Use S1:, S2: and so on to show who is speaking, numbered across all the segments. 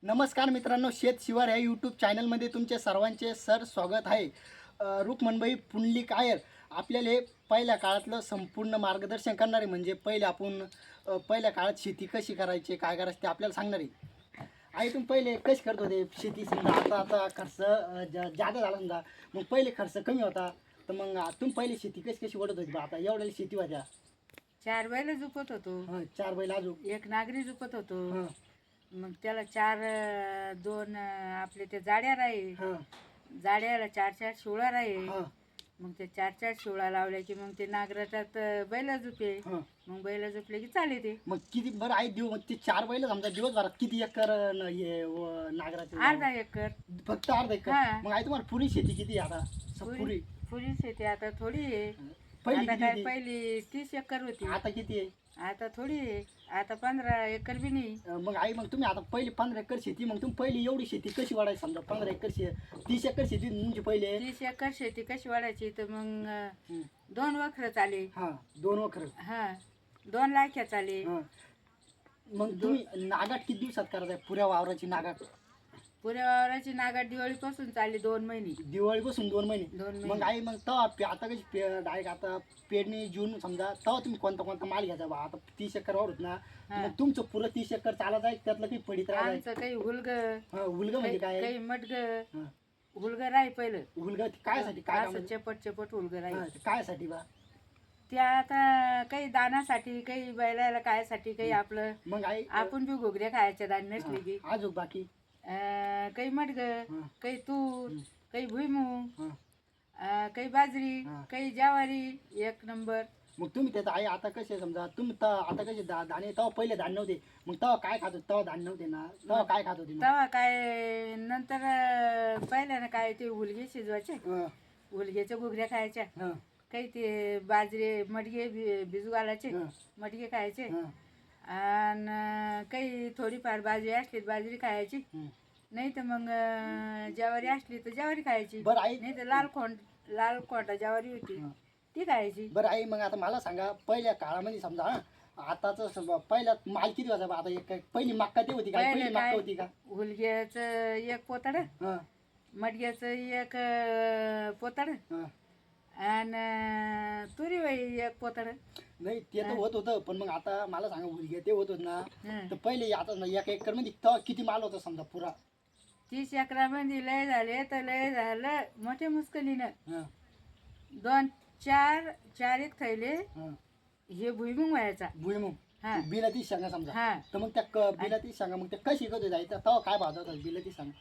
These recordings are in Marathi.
S1: नमस्कार मित्रांनो, शेत शिवार या यूट्यूब चॅनलमध्ये तुमचे सर्वांचे स्वागत आहे. रुक्मनबाई पुंडलिक आयर आपल्याला हे पहिल्या काळातलं संपूर्ण मार्गदर्शन करणारे, म्हणजे पहिले आपण पहिल्या काळात शेती कशी करायची, काय करायचं ते आपल्याला सांगणार आहे. आई तुम्ही पहिले कशी करत होते शेती? समजा आता खर्च जादा झाला समजा, मग पहिले खर्च कमी होता, तर मग तुम्ही पहिले शेती कशी ओढत होती बा? आता एवढ्या शेती होत्या.
S2: 4 बैल झुपत होतो.
S1: 4 बैल अजून
S2: एक नागरी झुपत होतो.
S1: हां
S2: मग त्याला 4 2 आपले ते जाड्या राही.
S1: हां
S2: जाड्याला 4 शिवळा राही.
S1: हां
S2: मग ते 4 शिवळा लावल्या की मग ते नागराटात बैल झुपे.
S1: हां
S2: मग बैल झुपले की चाले ते.
S1: मग किती बरं आई देऊ? मग ते 4 बैल समजा दिवसभरात किती एकर नागराचे?
S2: अर्धा एकर.
S1: फक्त अर्धा एकर?
S2: हा.
S1: मग आई तुम्हाला पुरी शेती किती आहे आता? पुरी
S2: पुरी शेती आता थोडी आहे.
S1: पहिली
S2: आता
S1: किती
S2: काय
S1: होती?
S2: पहिली 30 एकर होती.
S1: आता किती आहे?
S2: आता थोडी आहे. आता 15 एकर बी नाही.
S1: मग आई मग तुम्ही आता पहिली 15 एकर शेती, मग तुम्ही पहिली एवढी शेती कशी वाढायची? समजा 15 एकर 30 एकर शेती तुमची पहिले.
S2: 30 एकर शेती कशी वाढायची? तर मग 2 वखरं चाले.
S1: हा 2 वखर.
S2: हा 2 लाख्या चाले.
S1: हा मग तुम्ही नागाट किती दिवसात करायचं पुऱ्या वावराची नागाट?
S2: पुऱ्या वावराची नागाट दिवाळीपासून चालली 2 महिने.
S1: दिवाळीपासून 2 महिने.
S2: 2
S1: मग
S2: महिने.
S1: आई मग तेव्हा आता कशी डायरेक्ट आता पेरणी जून समजा, तेव्हा तुम्ही कोणता माल घ्यायचा बा? आता 30 एकर वावर होत ना,
S2: हा.
S1: मग तुमचं पुरं 30 एकर चालत आहे, त्यातलं काही पडित राहायचं?
S2: आमचं काही हुलग,
S1: उलग म्हणजे काय?
S2: काही मटग.
S1: हा.
S2: हुलग राही पहिलं.
S1: उलग कायसाठी? काय काम
S2: असं
S1: आहे?
S2: चपट हुलग राही.
S1: हा, ते कायसाठी बा?
S2: ते आता काही दानासाठी, काही बैलाला खायसाठी, काही आपलं
S1: मग आई
S2: आपण बी घोगऱ्या खायच्या दान नसली की.
S1: अजून बाकी?
S2: काही मटग,
S1: हा.
S2: काही तूर, काही भुईमुग,
S1: हा.
S2: काही बाजरी,
S1: हा.
S2: काही ज्वारी. 1 नंबर.
S1: मग तुम्ही त्यात आई आता कसे समजा तुम्ही आता कसे दाणे तेव्हा पहिले धान्य नव्हते, मग तेव्हा काय खात होते? तेव्हा धान्य नव्हते ना, तेव्हा काय खात होते मग?
S2: तेव्हा काय नंतर पहिल्यानं काय ते हुलगे शिजवायचे.
S1: हा,
S2: हुलग्याच्या घुगऱ्या खायच्या.
S1: हा,
S2: काही ते बाजरी मडगे भिजू घालायचे.
S1: हा,
S2: मडगे खायचे.
S1: हा,
S2: आणि काही थोडीफार बाजरी असली तर बाजरी खायची.
S1: हम्म.
S2: नाही तर मग ज्वारी असली तर ज्वारी खायची.
S1: बरं आई
S2: नाही तर लाल खोंडा ज्वारी होती
S1: हा.
S2: ती खायची.
S1: बरं आई मग आता मला सांगा, पहिल्या काळामध्ये समजा आताच पहिला माल किती होता बा? आता पहिली मक्का ते होती का?
S2: पहिले
S1: पहिली मक्का
S2: काय
S1: होती का?
S2: हुलग्याचं 1 पोतड,
S1: हा,
S2: मडग्याचं 1 पोतड,
S1: हा.
S2: आणि तुरी बाई 1 पोतड.
S1: नाही ते तर होत होतं, पण मग आता मला सांगा उलगे ते होत ना,
S2: हं.
S1: तर पहिले आता 1 एकर मध्ये तेव्हा किती माल होता समजा पुरा?
S2: 30 एकरामध्ये लय झाले तर लय झालं मोठ्या मुश्किलीनं.
S1: हा,
S2: 4 एक थैले
S1: हा.
S2: हे भुईमुग व्हायचा.
S1: भुईमुग
S2: हा.
S1: बिलाती सांगा समजा,
S2: हा.
S1: तर मग त्या बिलाती सांगा, मग ते कशी शिकत जायचं तेव्हा काय भाव होता बिलाती सांगा?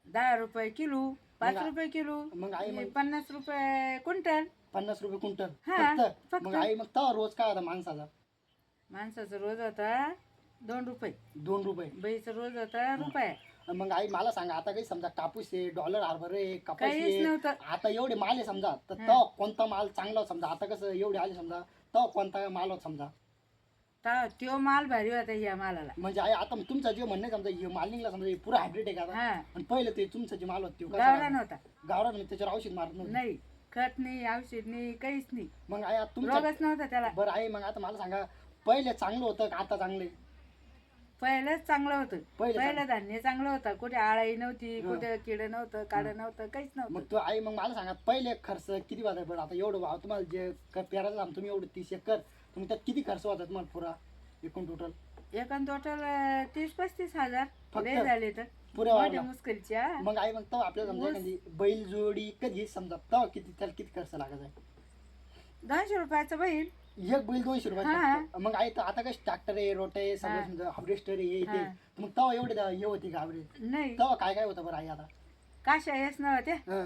S2: 10 रुपये किलो, 5
S1: मग
S2: रुपये किलो,
S1: मग आई मग
S2: 50 रुपये क्विंटल.
S1: 50 रुपये क्विंटल
S2: हा,
S1: फक्त?
S2: फक्त.
S1: मग आई मग तेव्हा रोज काय होता माणसाचा?
S2: माणसाचा रोज होता 2 रुपये.
S1: 2 रुपये.
S2: बाईचा रोज होता रुपये.
S1: मग आई मला सांगा, आता काही समजा कापूस आहे, डॉलर हार्बर आहे, कपास
S2: काहीच
S1: आहे,
S2: नव्हतं.
S1: आता एवढे माल आहे समजा, तर तेव्हा कोणता माल चांगला होता समजा? आता कसं एवढे आले समजा, तेव्हा कोणता माल होता समजा?
S2: तो माल भारी होता या मालाला.
S1: म्हणजे आई आता तुमचा जे म्हणणं आहे समजा, हे माल निघला समजा, हे पुरा हायब्रिड आहे का आता?
S2: हा.
S1: आणि पहिलं ते तुमचं जे माल होतं
S2: गावरान होता.
S1: गावरान त्याच्यावर औषध मारत नव्हतं?
S2: नाही खत नाही, औषध नाही, काहीच नाही.
S1: मग आई आता तुमचं
S2: रोगच नव्हता त्याला.
S1: बरं आई मग आता मला सांगा, पहिले चांगलं होतं का आता चांगले?
S2: पहिलंच चांगलं होतं.
S1: पहिलं
S2: पहिलं धान्य चांगलं होतं. कुठे आळाई नव्हती,
S1: हा.
S2: कुठे किड नव्हतं, काड नव्हतं, काहीच
S1: मग
S2: नव्हतं.
S1: तो आई मग मला सांगा, पहिले खर्च किती वाजा? बरं आता एवढं भाव तुम्हाला जे पेरायला लावून तुम्ही एवढं 30 एकर, तुम्ही त्यात किती खर्च होता तुम्हाला पुरा एकूण टोटल?
S2: एकूण टोटल 30-35 हजार
S1: फक्त?
S2: लय झाले तर
S1: पुऱ्या
S2: मोठ्या
S1: वावरला?
S2: मुश्किलच्या.
S1: मग आई मग तेव्हा आपल्याला समजा
S2: ऊस.
S1: एखादी बैल जोडी कधी समजा, तेव्हा त्याला किती खर्च लागत आहे?
S2: 200 रुपयाचं बैल.
S1: एक बैल 200
S2: हा.
S1: रुपये. मग आई तर आता कसं ट्रॅक्टर आहे, रोट आहे,
S2: हा.
S1: सगळं समजा हार्वेस्टर आहे, हे ते.
S2: हा.
S1: मग तेव्हा एवढे हे होती का हार्वेस्ट?
S2: नाही
S1: तेव्हा काय काय होतं बरं आई आता?
S2: काशा येस नव्हत्या.
S1: हा.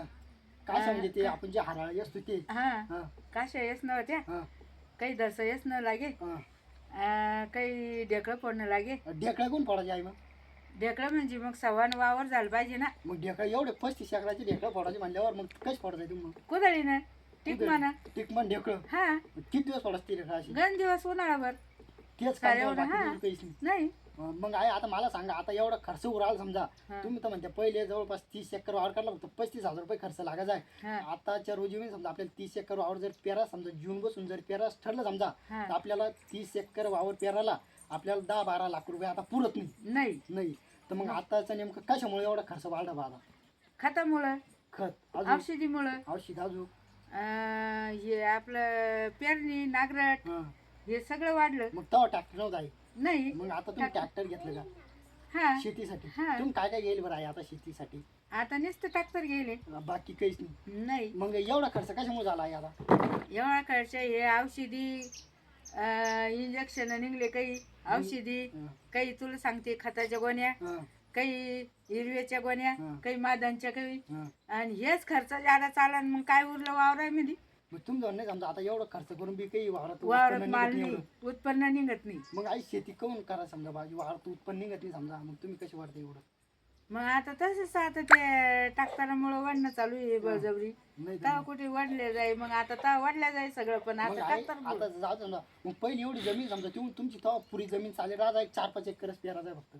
S1: काय समजे ते आपण जे हराळी असतो ते?
S2: हा
S1: हा,
S2: काशा येस नव्हत्या.
S1: हा,
S2: काही दस येस न लागे.
S1: हा.
S2: काही ढेकळं पडणं लागे.
S1: ढेकळा कोण पडायचे आई मग?
S2: ढेकळं म्हणजे मग सव्वान वावर झालं पाहिजे ना.
S1: मग ढेकळा एवढे 35 एकराचे ढेकळा फोडायचे म्हणल्यावर मग कशी फोडायचे तुम्ही?
S2: कुदळीनं टिकमाना.
S1: टिकमान ढेकळं
S2: हा
S1: किती दिवस फोडायचे ते ढेकळा अशी?
S2: गण दिवस उन्हाळाभर.
S1: तेच
S2: काय
S1: काम
S2: एवढं?
S1: बाकी
S2: हा.
S1: दुसरं काहीच नाही.
S2: नाही
S1: मग आई आता मला सांगा, आता एवढा खर्च उराला समजा,
S2: हा.
S1: तुम्ही तर म्हणता पहिले जवळपास 30 एकर वावर काढला फक्त 35,000 रुपये खर्च लागत आहे.
S2: हा.
S1: आताच्या रोजी समजा आपल्याला 30 एकर वावर जर पेरा समजा जून बसून जर पेरा ठरलं समजा,
S2: हा.
S1: तर आपल्याला 30 एकर वावर पेराला आपल्याला 10-12 लाख रुपये आता पुरत नाही.
S2: नाही
S1: नाही तर मग आताचं नेमकं कशामुळे एवढा खर्च वाढला बा आता?
S2: खतामुळं,
S1: खत अजून
S2: औषधीमुळं,
S1: औषध अजून
S2: हे आपलं पेरणी नांगरट
S1: हां.
S2: हे सगळं वाढलं.
S1: मग तेव्हा ट्रॅक्टर नव्हता आहे.
S2: नाही.
S1: मग आता तुम्ही ट्रॅक्टर घेतलं का
S2: हा.
S1: शेतीसाठी?
S2: हा.
S1: तुम्ही काय काय घेईल बरं आहे आता शेतीसाठी?
S2: आता नुसतं ट्रॅक्टर गेले.
S1: बाकी काहीच नाही.
S2: नाही.
S1: मग एवढा खर्च कशामुळे झाला आहे आता?
S2: एवढा खर्च हे औषधी इंजेक्शन निघले, काही औषधी,
S1: हं.
S2: काही तुला सांगते खताच्या गोण्या,
S1: हां.
S2: काही हिरव्याच्या गोण्या,
S1: हं.
S2: काही मादांच्या, काही.
S1: हां.
S2: आणि हेच खर्च ज्यादा चाला, मग काय उरलं वावरामध्ये?
S1: मग तुमचं नाही समजा आता एवढं खर्च करून बी काही वावरात
S2: वावरात
S1: उत्पन्न
S2: माल
S1: निघत
S2: नाही,
S1: एवढं.
S2: उत्पन्न निघत नाही.
S1: मग आई शेती करून करा समजा बाजी वावरात उत्पन्न निघत नाही समजा, मग तुम्ही कशी वाढते एवढं?
S2: मग आता तसंच आता ते ट्रॅक्टरामुळं वाढणं चालू आहे बळजबरी.
S1: नाही तर
S2: तेव्हा कुठे वाढले जाई, मग आता तेव्हा वाढल्या जाई सगळं, पण
S1: मग
S2: आता
S1: आई
S2: ट्रॅक्टर.
S1: आता जाऊ समजा मग पहिली एवढी जमीन समजा तुमची तेव्हा पुरी जमीन चालेल राजा एक 4-5 एकरच पेरायचा आहे फक्त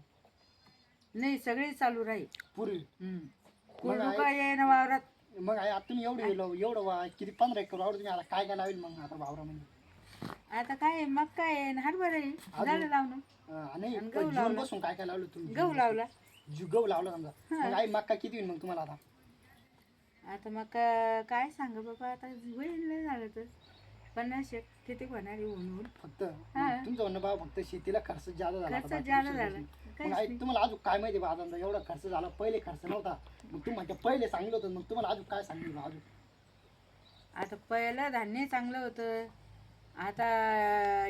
S2: नाही, सगळे चालू राहील.
S1: पुरी.
S2: कोण आहे ना वावरात.
S1: मग आई आता तुम्ही एवढं किती 15 एकर वावर तुम्ही आता काय काय लावेल मग आता वावरामध्ये?
S2: आता काय मग काय हरभरा आहे, झाडं लावणं.
S1: नाही
S2: आणि गहू
S1: जून
S2: लावला.
S1: बसून काय काय लावलं तुम्ही?
S2: गहू लावला.
S1: गहू लावला समजा. मग आई मक्का किती होईल मग तुम्हाला आता?
S2: आता मग काय सांग बाबा, आता होईल नाही झालं तर 50 एक किती होणार होऊन.
S1: फक्त मग तुमचं म्हणणं बाबा फक्त शेतीला खर्च ज्यादा झाला
S2: खर्च
S1: बाकी
S2: ज्यादा
S1: दुसरं
S2: झाला.
S1: काहीच नाही.
S2: काहीच
S1: मग आई
S2: नाही.
S1: तुम्हाला अजून काय माहिती बा आता एवढा खर्च झाला, पहिले खर्च नव्हता, मग तुम्ही म्हणते पहिले चांगलं होतं, मग तुम्हाला अजून काय सांगितलं बा अजून?
S2: आता पहिलं धान्य चांगलं होतं. आता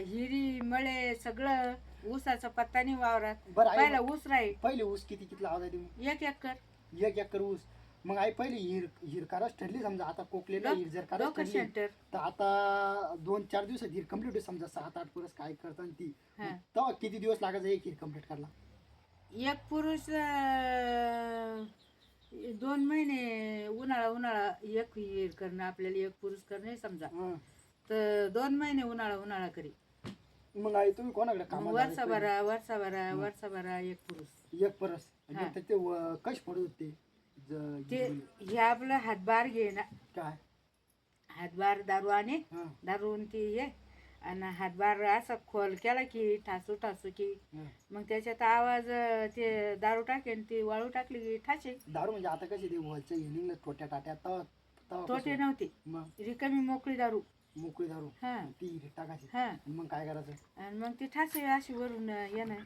S2: हिरी मळे सगळं ऊसाचा पत्ता नाही वावरात.
S1: बरं आई
S2: पहिला ऊस राहील
S1: पहिले ऊस किती लावताय तुम्ही?
S2: 1 एकर.
S1: 1 एकर ऊस. मग आई पहिली हिरकारच ठरली समजा, आता कोकलेला हिर जर कारच
S2: लोक
S1: ठरली
S2: सेंटर.
S1: तर आता 2-4 दिवसात हिर कम्प्लीट होईल समजा, 7-8 पुरस काय करतात ती.
S2: हा.
S1: तेव्हा किती दिवस लागायचं एक हिर कम्प्लीट करायला?
S2: एक पुरुष 2 महिने उन्हाळा एक हिर करणं आपल्याला, एक पुरुष करणं समजा,
S1: हं.
S2: तर 2 महिने उन्हाळा करी.
S1: मग आई तुम्ही कोणाकडे
S2: मग
S1: कामाला
S2: वर्षा
S1: लागायचं?
S2: भरा एक पुरुष.
S1: एक परस.
S2: हा.
S1: मग ते कश पडत होते
S2: ते हे आपलं हातभार घे ना,
S1: काय?
S2: हातभार दारू आणि
S1: हं.
S2: दारून ती हे, आणि हातभार असा खोल केला की ठासू की
S1: हं.
S2: मग त्याच्यात आवाज ते दारू टाकेन, ती वाळू टाकली की ठाचे.
S1: दारू म्हणजे आता कशी ते वरच्या निघलं टोट्या टाट्या तवा तवा
S2: तोटे
S1: कसं?
S2: नव्हते,
S1: मग
S2: रिकामी मोकळी दारू.
S1: मोकळी दारू
S2: हा.
S1: ती हिरीत टाकायची.
S2: हा.
S1: आणि मग काय करायचं?
S2: आणि मग ती ठासे अशी वरून येणं,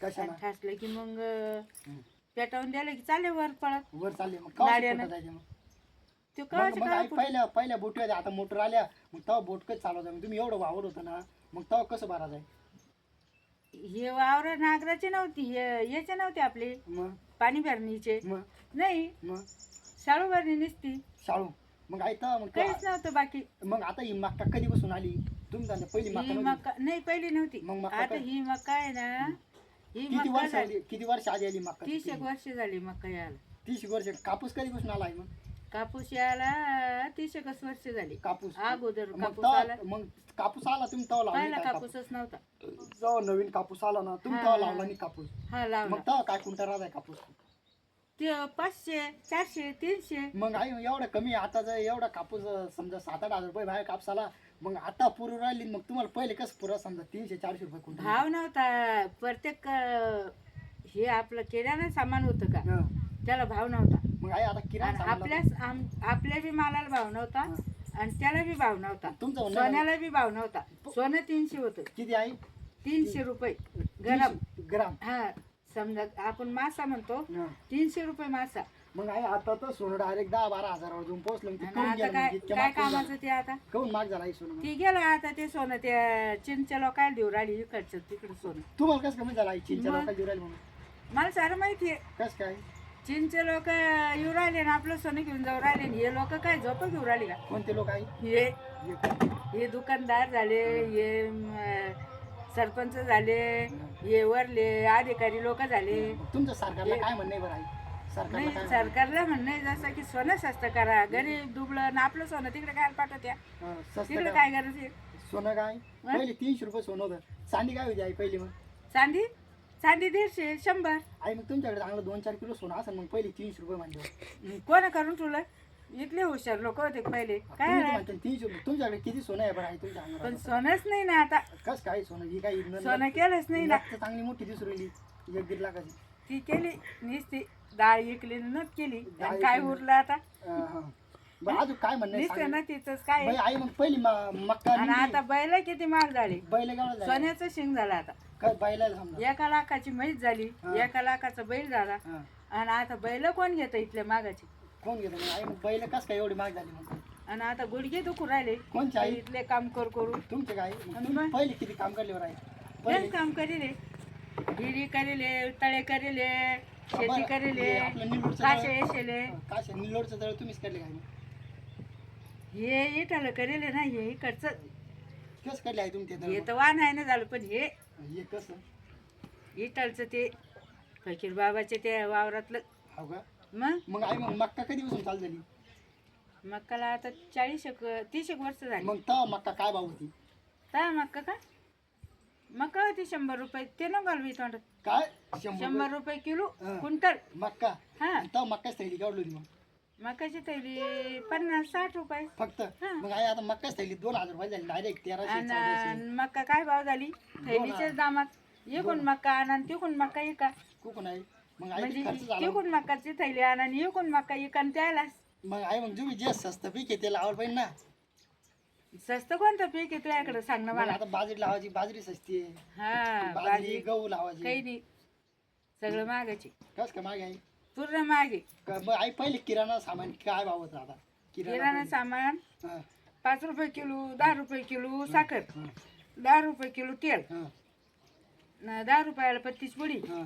S1: कशाला?
S2: ठासलं की मग
S1: हं.
S2: पेटावून द्यायला की चाले वर पळत.
S1: वर चालले मग कवा
S2: गाड्यानं.
S1: जायचे मग?
S2: ते
S1: मग
S2: कळायचं
S1: मग आई
S2: काय
S1: पहिल्या बोटी होत्या, आता मोटर आल्या, मग तेव्हा बोट कसं चालवता? मग तुम्ही एवढं वावर होतं ना, मग तेव्हा कसं भरायचं आहे?
S2: हे वावर नागराचे नव्हती, याचे नव्हते आपले
S1: मग
S2: पाणी भरणीचे.
S1: मग
S2: नाही,
S1: मग
S2: शाळू भरणी नसती,
S1: शाळू. मग आई तर मग
S2: काहीच नव्हतं बाकी.
S1: मग आता ही मक्का कधीपासून आली? तुम्ही म्हणता पहिली मक्का
S2: ही
S1: नव्हती.
S2: मका नाही, पहिली नव्हती.
S1: मग मका
S2: आता
S1: काय?
S2: ही मका आहे ना, ही
S1: किती
S2: मका
S1: वर्ष
S2: झाली
S1: आली? किती वर्ष आधी आली मक्का?
S2: 30 एक वर्ष झाली मका यायला.
S1: 30 वर्ष. कापूस कधीपासून आला आहे मग?
S2: कापूस यायला 30 एक वर्ष झाली.
S1: कापूस
S2: अगोदर
S1: मग
S2: कापूस आला,
S1: मग कापूस आला तुम्ही तेव्हा लावला
S2: पहिला
S1: नाही का
S2: कापूसच नव्हता.
S1: कापूस? जेव्हा नवीन कापूस आला ना तुम्ही
S2: हा,
S1: तेव्हा
S2: हा.
S1: लावला नाही कापूस.
S2: हा
S1: मग
S2: लावला.
S1: तेव्हा काय कुंटा राहत आहे कापूस?
S2: ते 500 400 300.
S1: मग आई एवढं कमी, आता जर एवढा कापूस समजा 7-8 हजार रुपये बाहेर कापसाला, मग आता पुरू राहिली, मग तुम्हाला पहिले कसं पुरा समजा 300-400 रुपये कुंटल?
S2: भाव नव्हता प्रत्येक हे आपलं किराणा सामान होतं का,
S1: हं.
S2: त्याला भाव नव्हता.
S1: मग आई आता
S2: आणि
S1: किराणा
S2: आपल्या बी मालाला भाव नव्हता, आणि त्याला बी भाव नव्हता,
S1: तुमचं म्हणणं
S2: सोन्याला बी भाव नव्हता. सोनं 300 होतं,
S1: किती आहे?
S2: 300 रुपये ग्राम.
S1: 300 ग्राम.
S2: हा, समजा आपण मासा म्हणतो,
S1: हं.
S2: 300 रुपये मासा.
S1: मग आई आता तर सोनं डायरेक्ट 10-12 हजारावर जाऊन पोहोचलं. मग ते
S2: आणि
S1: काहून
S2: आता
S1: गेलं?
S2: काय
S1: मग इतक्या
S2: काय
S1: महाग काहून
S2: कामाचं ते आता
S1: झालं? काहून महाग झाला आई सोनं मग?
S2: ती गेलं आता ते सोनं, त्या चिंच्या लोकायला देऊ राहिली इकडचं तिकडं सोनं.
S1: तुम्हाला कसं कमी झाला आई चीनच्या
S2: मग?
S1: लोकांना जुरायला म्हणून?
S2: मला सारं माहिती आहे.
S1: कसं काय?
S2: चीनचे लोक येऊ राहिले ना, आपलं सोनं घेऊन जाऊ राहिले, आणि हे लोक काय झोप घेऊ राहिले का?
S1: कोणते लोक आई?
S2: हे
S1: हे-
S2: हे दुकानदार झाले, हे सरपंच झाले, हे वरले अधिकारी लोक झाले.
S1: मग तुमचं सरकारला काय म्हणणं आहे बरं आई? सरकारला
S2: नाही,
S1: काय
S2: सरकारला म्हणणं जसं की सोनं स्वस्त करा, गरीब दुबळं ना आपलं सोनं तिकडे काय पाठवत्या,
S1: म्हणणं? स्वस्त
S2: तिकडे
S1: करा.
S2: काय गरज आहे?
S1: सोनं काय? पहिले 300 रुपये सोनं होतं. चांदी काय होती आई पहिली मग?
S2: चांदी 150 100.
S1: आई मग तुमच्याकडे चांगलं 2-4 किलो सोनं असेल, मग पहिले 300 रुपये म्हणजे
S2: कोणा करून ठेवलं? इथले हुशार लोक होते पहिले. काय
S1: तुम्ही तर
S2: आहे?
S1: म्हणता 300 रुपये. तुमच्याकडे किती सोनं आहे बरं आई तुमच्या
S2: पण
S1: अंगावर?
S2: सोनंच नाही ना आता,
S1: कसं काय सोनं? ही काय
S2: सोनं केलंच नाही ना.
S1: चांगली मोठी दिसू राहिली 1-1.5 लाखाची.
S2: ती केली नुसती डाळ इकली नत केली
S1: डाळ
S2: आणि काय
S1: इकली.
S2: उरलं आता
S1: हा. बरं अजून काय म्हणणं आहे
S2: नुसतं
S1: सांगा.
S2: ना तिचंच काय
S1: बाई आई मग पहिली मक्का
S2: आणि
S1: निंदी,
S2: आता बैल किती महाग झाली
S1: बैल गावला झाली.
S2: सोन्याचं शिंग झालं आता
S1: काय बैलाला समजा.
S2: 1 लाखाची म्हैस झाली
S1: हा.
S2: 1 लाखाचा बैल झाला
S1: हा.
S2: आणि आता बैल कोण घेतं इथल्या मागाची
S1: कोण घेतो मग आई, मग बैल कस काय एवढी महाग झाली मग.
S2: आणि आता गुडघे दुखू राहिले
S1: कोणची आई?
S2: इथले काम करू
S1: तुमचे काय मग
S2: आणि
S1: तुम्ही
S2: मग?
S1: पहिले किती काम करल्यावर आहे
S2: तेच
S1: पहिले
S2: काम करेले हिरी करेले तळे करेले शेती
S1: बरं,
S2: करेले
S1: हे आपलं निलोडचं
S2: काशे
S1: जळ-
S2: येशेले
S1: काय निलोडचं जळ तुम्हीच करले काय मग?
S2: हे इटाला करेले ना हे इकडचं
S1: कसं करले आहे तुम्ही ते
S2: हे
S1: दळ?
S2: तर वाण आहे ना झालं पण हे
S1: हे कसं
S2: इटालचं ते फकीर बाबाचे ते वावरातलं
S1: हो का
S2: मग
S1: मग आई मग मक्का कधीपासून चालू झाली
S2: मक्काला आता 30 वर्ष झाली
S1: मग तेव्हा मक्का काय भाव होती
S2: काय मक्का का मक्का होती 100 रुपये ते न घालवी तोंडात
S1: काय 100
S2: 100 रुपये किलो
S1: हा.
S2: क्विंटल
S1: मक्का
S2: हा
S1: आणि तेव्हा मक्काच थैली केवढली होती मग
S2: मकाची थैली 50-60 रुपये
S1: फक्त
S2: हा.
S1: मग आई आता मक्काच थैली 2000 रुपये झाली डायरेक्ट 1300 1400
S2: आणि मक्का काय भाव झाली थैलीच्याच दामात इकून मक्का आणा आणि तिकून मक्का इका
S1: कुकून आहे मग आई खर्च
S2: म्हणजे
S1: झाला
S2: तिकून मक्काची थैली आणा आणि इकून मक्का इका आणि त्याला
S1: मग आई मग तुम्ही जे स्वस्त पीक आहे ते लावायला पाहिजे ना
S2: स्वस्त कोणतं पीक आहे तुझ्याकडे सांग ना
S1: मग
S2: मला
S1: आता बाजरी लावायची बाजरी सस्ती आहे
S2: हा
S1: बाजरी
S2: भाजी
S1: गहू लावायची
S2: काही नाही सगळं मागायचे
S1: कस का मागे आई
S2: पूर्ण मागे
S1: मग आई पहिले किराणा सामान काय भाव होता आता
S2: किराणा
S1: पहिले.
S2: सामान
S1: हा,
S2: 5 रुपये किलो 10 रुपये किलो साखर
S1: हा,
S2: 10 रुपये किलो तेल
S1: हा,
S2: 10 रुपयाला 35 पुडी
S1: हा.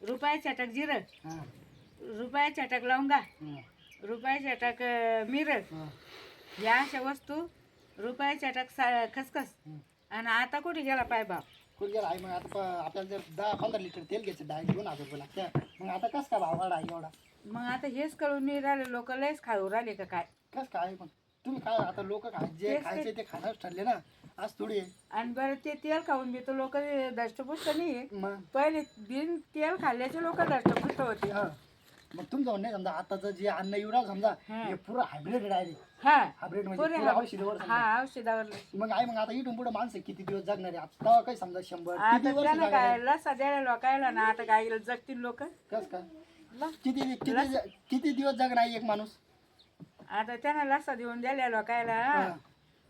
S2: रुपयाच्या टाक जिरं
S1: हा,
S2: रुपयाच्या टाक लवंगा
S1: हा,
S2: रुपयाच्या टाक मिरं
S1: हा.
S2: या अशा वस्तू रुपयाच्या टाक खसखस
S1: हम्म.
S2: आणि आता कुठे गेला पाय भाव
S1: कुठे गेला आई मग आता आपल्याला जर 10-15 लिटर तेल घ्यायचं डायरेक्ट 2000 रुपये लागतं मग आता कस काय भाव वाढा आई एवढा
S2: मग आता हेच कळून नाही राहिले लोक लयच खाऊ राहिले का काय
S1: कस काय मग तुम्ही काय आता लोक काय जे
S2: तेच
S1: खायचे ते खाणारच ठरले ना आज थोडी आहे.
S2: आणि बरं ते तेल खाऊन बी तर लोक दष्टपुष्ट नाही आहे.
S1: मग
S2: पहिले बिन तेल खाल्ल्याचे लोक दष्टपुष्ट होते
S1: हा मग तुमचं म्हणणं आहे समजा आताचं जे अन्न युरा समजा
S2: हा.
S1: हे पुरं हायब्रिड डायरेक्ट
S2: हा
S1: हायब्रिड म्हणजे
S2: पुरे
S1: पुरं औषधावर समजा.
S2: हा औषधावर
S1: मग आई मग आता इथून पुढे माणसं किती दिवस जगणार आहे आता तेव्हा काही समजा 100 किती
S2: आता
S1: वर्ष
S2: त्यानं
S1: जगणार
S2: काय
S1: आहे?
S2: लसा द्यायला लोकायला ना आता काय जगतील लोक
S1: कस काय किती किती किती दिवस जगणार आहे एक माणूस
S2: आता त्यानं लसा देऊन द्यायला लोकायला
S1: हा.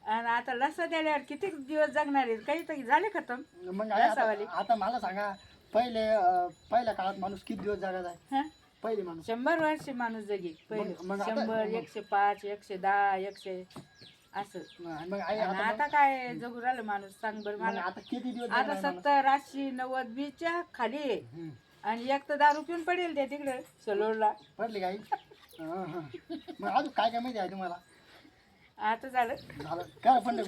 S2: आणि आता लसा द्यायल्यावर किती दिवस जगणार आहेत काही तर झाले खतम
S1: मग आई
S2: लसावाली.
S1: आता मला सांगा पहिल्या काळात माणूस किती दिवस जगायचा आहे
S2: हा
S1: पहिले माणूस
S2: 100 वर्ष माणूस जगी पहिले
S1: मग आता-
S2: 100 105 110 100 असं
S1: मग आई
S2: आणि
S1: आता
S2: आता काय जगू राहिलं माणूस सांग बरं
S1: मग
S2: मला
S1: आता किती दिवस
S2: आता
S1: जगणार आहे माणूस?
S2: 70 80 90 20च्या खाली आहे.
S1: हम्म.
S2: आणि एक तर दारू पिऊन पडेल ते तिकडे सलोडला
S1: पडली काही मग अजून काय काय माहिती आहे तुम्हाला
S2: आता झालं
S1: झालं काय पण